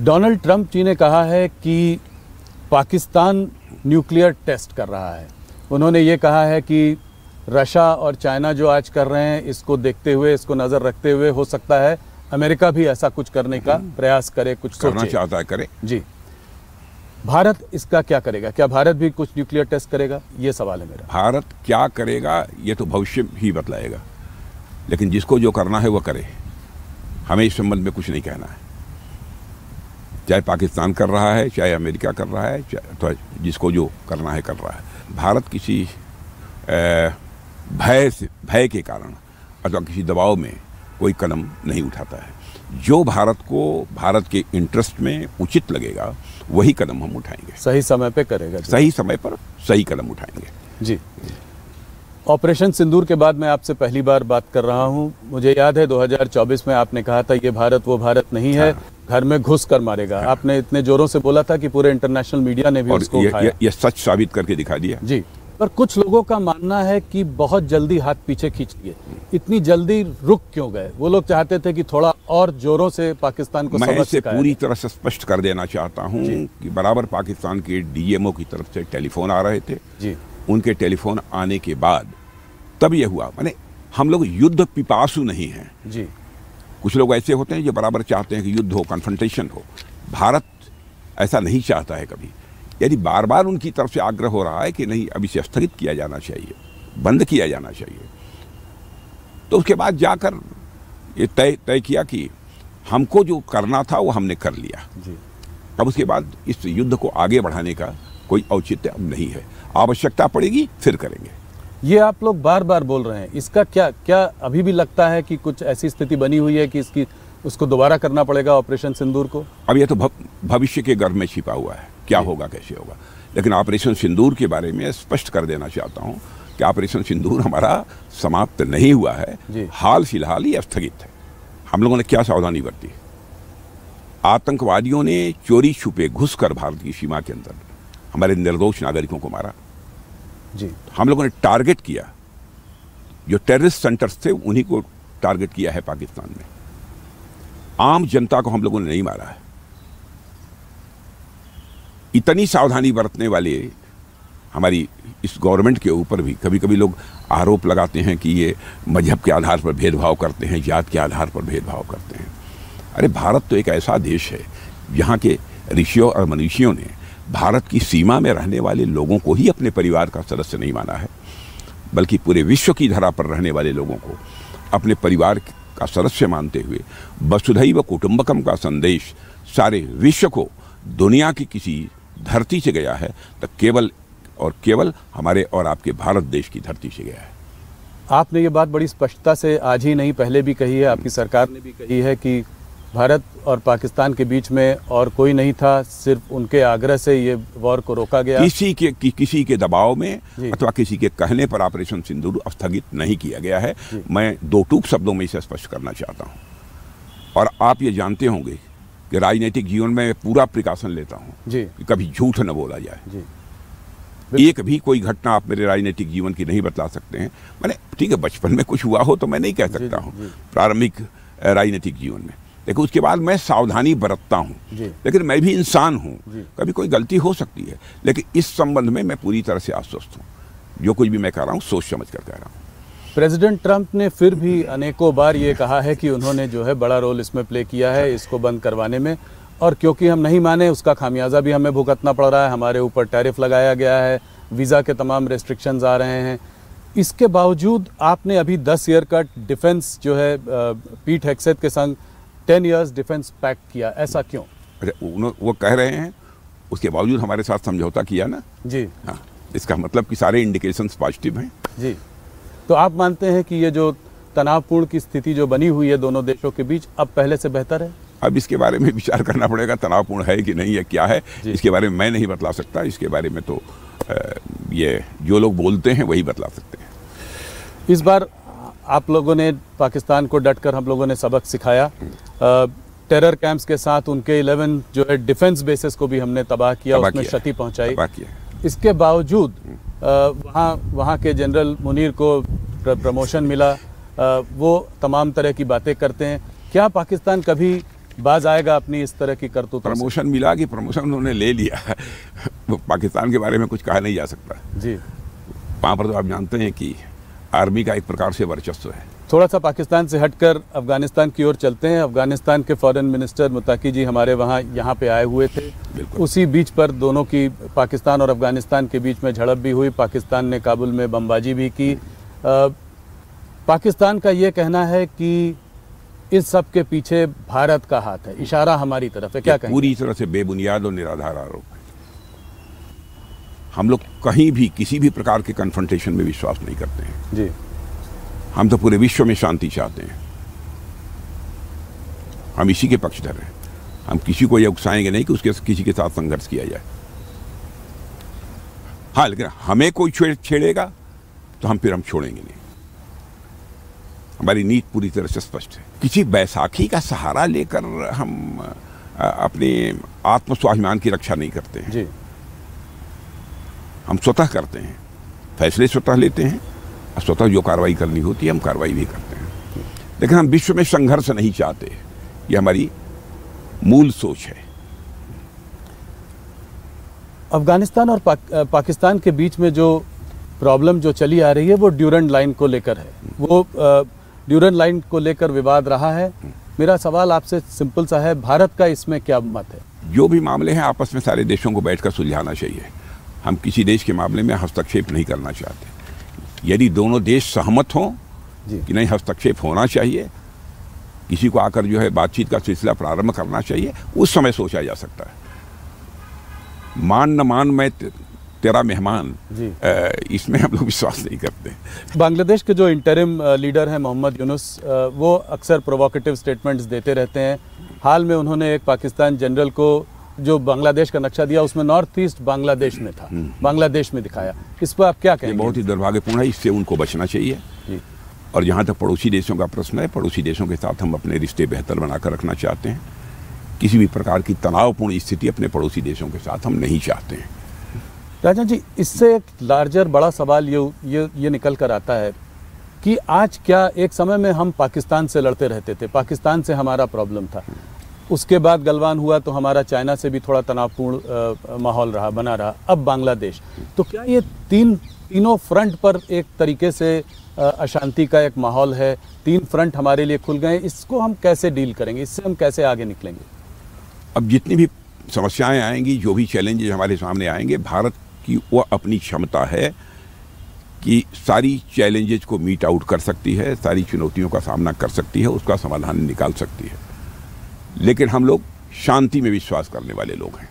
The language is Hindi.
डोनाल्ड ट्रंप जी ने कहा है कि पाकिस्तान न्यूक्लियर टेस्ट कर रहा है। उन्होंने ये कहा है कि रशिया और चाइना जो आज कर रहे हैं, इसको देखते हुए, इसको नज़र रखते हुए हो सकता है अमेरिका भी ऐसा कुछ करने का प्रयास करे, कुछ करना चाहता है, करे। जी, भारत इसका क्या करेगा? क्या भारत भी कुछ न्यूक्लियर टेस्ट करेगा? ये सवाल है मेरा। भारत क्या करेगा ये तो भविष्य ही बतलाएगा, लेकिन जिसको जो करना है वो करे। हमें इस संबंध में कुछ नहीं कहना है। चाहे पाकिस्तान कर रहा है, चाहे अमेरिका कर रहा है, तो जिसको जो करना है कर रहा है। भारत किसी भय के कारण अथवा किसी दबाव में कोई कदम नहीं उठाता है। जो भारत को भारत के इंटरेस्ट में उचित लगेगा वही कदम हम उठाएंगे। सही समय पे करेगा, सही समय पर सही कदम उठाएंगे। जी। ऑपरेशन सिंदूर के बाद मैं आपसे पहली बार बात कर रहा हूं। मुझे याद है 2024 में आपने कहा था ये भारत वो भारत नहीं है, घर में घुस कर मारेगा। आपने इतने जोरों से बोला था कि पूरे इंटरनेशनल मीडिया ने भी उसको उठाया। ये सच साबित करके दिखा दिया। जी, पर कुछ लोगों का मानना है कि बहुत जल्दी हाथ पीछे खींच लिए। इतनी जल्दी रुक क्यों गए? वो लोग चाहते थे कि थोड़ा और जोरों से पाकिस्तान को मैं इसे पूरी तरह से स्पष्ट कर देना चाहता हूं कि बराबर पाकिस्तान के डीएमओ की तरफ से टेलीफोन आ रहे थे। जी। उनके टेलीफोन आने के बाद तब यह हुआ। माने हम लोग युद्ध पिपासु नहीं हैं। जी। कुछ लोग ऐसे होते हैं जो बराबर चाहते हैं कि युद्ध हो, कन्फ्रंटेशन हो। भारत ऐसा नहीं चाहता है कभी। यदि बार बार उनकी तरफ से आग्रह हो रहा है कि नहीं, अब इसे स्थगित किया जाना चाहिए, बंद किया जाना चाहिए, तो उसके बाद जाकर ये तय किया कि हमको जो करना था वो हमने कर लिया। जी। अब उसके बाद इस युद्ध को आगे बढ़ाने का कोई औचित्य अब नहीं है। आवश्यकता पड़ेगी फिर करेंगे। ये आप लोग बार बार बोल रहे हैं, इसका क्या अभी भी लगता है कि कुछ ऐसी स्थिति बनी हुई है कि उसको दोबारा करना पड़ेगा ऑपरेशन सिंदूर को? अब ये तो भविष्य के गर्भ में छिपा हुआ है, क्या होगा कैसे होगा। लेकिन ऑपरेशन सिंदूर के बारे में स्पष्ट कर देना चाहता हूं कि ऑपरेशन सिंदूर हमारा समाप्त नहीं हुआ है, हाल फिलहाल ही स्थगित है। हम लोगों ने क्या सावधानी बरती? आतंकवादियों ने चोरी छुपे घुसकर भारत की सीमा के अंदर हमारे निर्दोष नागरिकों को मारा। जी। हम लोगों ने टारगेट किया, जो टेररिस्ट सेंटर्स थे उन्हीं को टारगेट किया है पाकिस्तान में। आम जनता को हम लोगों ने नहीं मारा है। इतनी सावधानी बरतने वाले हमारी इस गवर्नमेंट के ऊपर भी कभी कभी लोग आरोप लगाते हैं कि ये मजहब के आधार पर भेदभाव करते हैं, जात के आधार पर भेदभाव करते हैं। अरे भारत तो एक ऐसा देश है जहाँ के ऋषियों और मनीषियों ने भारत की सीमा में रहने वाले लोगों को ही अपने परिवार का सदस्य नहीं माना है, बल्कि पूरे विश्व की धरा पर रहने वाले लोगों को अपने परिवार का सदस्य मानते हुए वसुधैव कुटुंबकम का संदेश सारे विश्व को दुनिया की किसी धरती से गया है तो केवल और केवल हमारे और आपके भारत देश की धरती से गया है। आपने ये बात बड़ी स्पष्टता से आज ही नहीं पहले भी कही है, आपकी सरकार ने भी कही है कि भारत और पाकिस्तान के बीच में और कोई नहीं था, सिर्फ उनके आग्रह से ये वॉर को रोका गया। किसी के दबाव में अथवा किसी के कहने पर ऑपरेशन सिंदूर स्थगित नहीं किया गया है। मैं दो टूक शब्दों में इसे स्पष्ट करना चाहता हूं। और आप ये जानते होंगे कि राजनीतिक जीवन में पूरा प्रिकॉशन लेता हूं कि कभी झूठ न बोला जाए। एक भी कोई घटना आप मेरे राजनीतिक जीवन की नहीं बतला सकते हैं। मैंने ठीक है, बचपन में कुछ हुआ हो तो मैं नहीं कह सकता हूं, प्रारंभिक राजनीतिक जीवन में, लेकिन उसके बाद मैं सावधानी बरतता हूं। लेकिन मैं भी इंसान हूं, कभी कोई गलती हो सकती है, लेकिन इस संबंध में मैं पूरी तरह से आश्वस्त हूं। जो कुछ भी मैं कह रहा हूं सोच समझ कर कह रहा हूं। प्रेसिडेंट ट्रंप ने फिर भी अनेकों बार ये कहा है कि उन्होंने जो है बड़ा रोल इसमें प्ले किया है इसको बंद करवाने में, और क्योंकि हम नहीं माने उसका खामियाजा भी हमें भुगतना पड़ रहा है। हमारे ऊपर टैरिफ लगाया गया है, वीज़ा के तमाम रेस्ट्रिक्शंस आ रहे हैं। इसके बावजूद आपने अभी 10 ईयर का डिफेंस जो है पीट हेग्सेथ के संग 10 इयर्स डिफेंस पैक्ट किया, ऐसा क्यों? वो कह रहे हैं उसके बावजूद हमारे साथ समझौता किया ना। जी हाँ, इसका मतलब कि सारे इंडिकेशंस पॉजिटिव हैं। जी, तो आप मानते हैं कि ये जो तनावपूर्ण की स्थिति जो बनी हुई है दोनों देशों के बीच अब पहले से बेहतर है? अब इसके बारे में विचार करना पड़ेगा, तनावपूर्ण है कि नहीं है, क्या है, इसके बारे में मैं नहीं बतला सकता। इसके बारे में तो ये जो लोग बोलते हैं वही बतला सकते हैं। इस बार आप लोगों ने पाकिस्तान को डटकर हम लोगों ने सबक सिखाया। टेरर कैंप्स के साथ उनके 11 जो है डिफेंस बेसिस को भी हमने तबाह किया, उसमें क्षति पहुंचाई। इसके बावजूद वहाँ के जनरल मुनीर को प्रमोशन मिला। वो तमाम तरह की बातें करते हैं। क्या पाकिस्तान कभी बाज आएगा अपनी इस तरह की करतूतों से? प्रमोशन मिला कि प्रमोशन उन्होंने ले लिया वो पाकिस्तान के बारे में कुछ कहा नहीं जा सकता जी। वहाँ पर तो आप जानते हैं कि आर्मी का एक प्रकार से वर्चस्व है। थोड़ा सा पाकिस्तान से हटकर अफगानिस्तान की ओर चलते हैं। अफगानिस्तान के फॉरेन मिनिस्टर मुताकी जी हमारे यहाँ पे आए हुए थे। उसी बीच पर दोनों की, पाकिस्तान और अफगानिस्तान के बीच में झड़प भी हुई। पाकिस्तान ने काबुल में बमबाजी भी की। पाकिस्तान का ये कहना है कि इस सब के पीछे भारत का हाथ है, इशारा हमारी तरफ है, क्या कहेंगे? पूरी तरह से बेबुनियाद और निराधार आरोप है। हम लोग कहीं भी किसी भी प्रकार के कन्फ्रंटेशन में विश्वास नहीं करते हैं जी। हम तो पूरे विश्व में शांति चाहते हैं। हम इसी के पक्षधर हैं। हम किसी को यह उकसाएंगे नहीं कि उसके किसी के साथ संघर्ष किया जाए। हाँ, लेकिन हमें कोई छेड़ेगा तो हम छोड़ेंगे नहीं। हमारी नीति पूरी तरह से स्पष्ट है। किसी बैसाखी का सहारा लेकर हम अपने आत्मस्वाभिमान की रक्षा नहीं करते हैं जी। हम स्वतः करते हैं, फैसले स्वतः लेते हैं और स्वतः जो कार्रवाई करनी होती है हम कार्रवाई भी करते हैं। लेकिन हम विश्व में संघर्ष नहीं चाहते, ये हमारी मूल सोच है। अफगानिस्तान और पाकिस्तान के बीच में जो प्रॉब्लम जो चली आ रही है वो ड्यूरेंट लाइन को लेकर है। वो ड्यूरेंट लाइन को लेकर विवाद रहा है। मेरा सवाल आपसे सिंपल सा है, भारत का इसमें क्या मत है? जो भी मामले हैं आपस में सारे देशों को बैठकर सुलझाना चाहिए। हम किसी देश के मामले में हस्तक्षेप नहीं करना चाहते। यदि दोनों देश सहमत हों कि नहीं हस्तक्षेप होना चाहिए, किसी को आकर जो है बातचीत का सिलसिला प्रारंभ करना चाहिए, उस समय सोचा जा सकता है। मान न मान मैं तेरा मेहमान, इसमें हम लोग विश्वास नहीं करते। बांग्लादेश के जो इंटरिम लीडर हैं मोहम्मद यूनुस, वो अक्सर प्रोवोकेटिव स्टेटमेंट्स देते रहते हैं। हाल में उन्होंने एक पाकिस्तान जनरल को जो बांग्लादेश का नक्शा दिया उसमें नॉर्थ ईस्ट बांग्लादेश में था, बांग्लादेश में दिखाया। इस पर आप क्या कहेंगे? बहुत ही दुर्भाग्यपूर्ण है, इससे उनको बचना चाहिए। और जहाँ तक पड़ोसी देशों का प्रश्न है, पड़ोसी देशों के साथ हम अपने रिश्ते बेहतर बनाकर रखना चाहते हैं। किसी भी प्रकार की तनावपूर्ण स्थिति अपने पड़ोसी देशों के साथ हम नहीं चाहते हैं। राजन जी, इससे एक लार्जर बड़ा सवाल ये निकल कर आता है कि आज क्या, एक समय में हम पाकिस्तान से लड़ते रहते थे, पाकिस्तान से हमारा प्रॉब्लम था, उसके बाद गलवान हुआ तो हमारा चाइना से भी थोड़ा तनावपूर्ण माहौल बना रहा, अब बांग्लादेश। तो क्या ये तीनों फ्रंट पर एक तरीके से अशांति का एक माहौल है? 3 फ्रंट हमारे लिए खुल गए, इसको हम कैसे डील करेंगे? इससे हम कैसे आगे निकलेंगे? अब जितनी भी समस्याएं आएंगी, जो भी चैलेंजेस हमारे सामने आएंगे, भारत की वो अपनी क्षमता है कि सारी चैलेंजेस को मीट आउट कर सकती है, सारी चुनौतियों का सामना कर सकती है, उसका समाधान निकाल सकती है। लेकिन हम लोग शांति में विश्वास करने वाले लोग हैं।